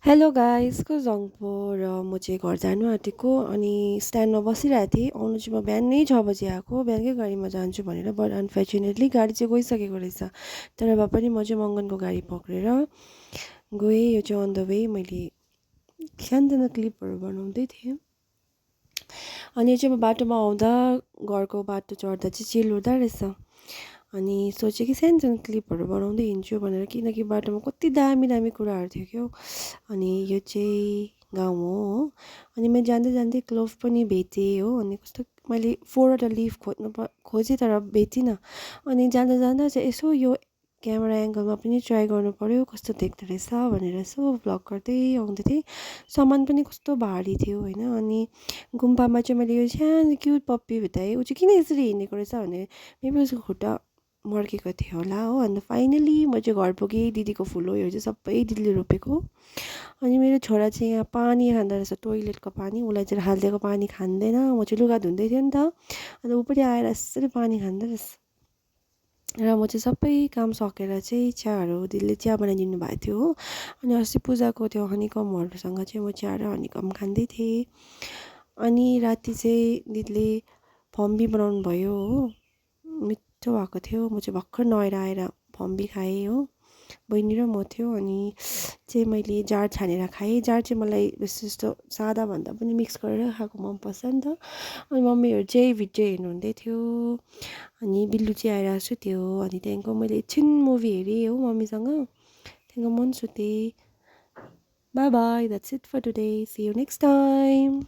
Hello guys को जङपो र म चाहिँ घर जानु आँटेको अनि स्ट्यान्डमा बसिरहेको थिएँ। आउनु चाहिँ म बिहानै 6 बजी आएको, बिहानकै गाडीमा जान्छु भनेर। बट अनफर्चुनेटली गाडी चाहिँ गइसकेको रहेछ। तर भए पनि म चाहिँ मङ्गनको गाडी पक्रेर गएँ। यो चाहिँ अन द वे मैले सानोतिनो क्लिपहरू बनाउँदै थिएँ। अनि यो चाहिँ म बाटोमा आउँदा घरको बाटो चढ्दा चाहिँ चिल हुँदो रहेछ। अनि सोचेँ कि सानोतिनो क्लिपहरू बनाउँदै हिँड्छु भनेर, किनकि बाटोमा कति दामी दामी कुराहरू थियो क्या। अनि यो चाहिँ गाउँ हो। अनि मैले जाँदै जाँदै क्लोभ पनि भेटेँ हो। अनि कस्तो मैले 4वटा लिफ खोजेँ तर भेटिनँ। अनि जाँदा जाँदा चाहिँ यसो यो क्यामेरा एङ्गलमा पनि ट्राई गर्नु पऱ्यो कस्तो देख्दो रहेछ भनेर यसो भ्लग गर्दै आउँदै थिएँ। सामान पनि कस्तो भारी थियो होइन। अनि गुम्बामा चाहिँ मैले यो सानो क्युट पप्पी भेटाएँ। ऊ चाहिँ किन यसरी हिँडेको रहेछ भने मेबी उसको खुट्टा मर्केको थियो होला हो। अन्त फाइनली म चाहिँ घर पुगेँ। दिदीको फुल हो यो चाहिँ, सबै दिदीले रोपेको। अनि मेरो छोरा चाहिँ यहाँ पानी खाँदो रहेछ, टोइलेटको पानी। उसलाई चाहिँ हालिदिएको पानी खाँदैन। म चाहिँ लुगा धुँदै थिएँ नि त, अन्त ऊ पनि आएर यसरी पानी खाँदो रहेछ। र म चाहिँ सबै काम सकेर चाहिँ चियाहरू दिदीले चिया बनाइदिनु भएको थियो हो। अनि अस्ति पूजाको त्यो हनीकमहरूसँग चाहिँ म चिया र हनीकम खाँदै थिएँ। अनि राति चाहिँ दिदीले फम्बी बनाउनु भयो हो, मिठो भएको थियो। म चाहिँ भर्खर नुहाएर आएर फम्बी खाएँ हो। बहिनी र म थियो। अनि चाहिँ मैले जाँड छानेर खाएँ। जाँड चाहिँ मलाई बेसी जस्तो सादाभन्दा पनि मिक्स गरेर खाएको मनपर्छ नि त। अनि मम्मीहरू चाहिँ भिडियो हेर्नुहुँदै थियो। अनि बिल्लु चाहिँ आएर सुत्यो। अनि त्यहाँदेखिको मैले एकछिन मुभी हेरेँ हो मम्मीसँग, त्यहाँदेखिको म पनि सुतेँ। Bye bye, that's it for today, see you next time.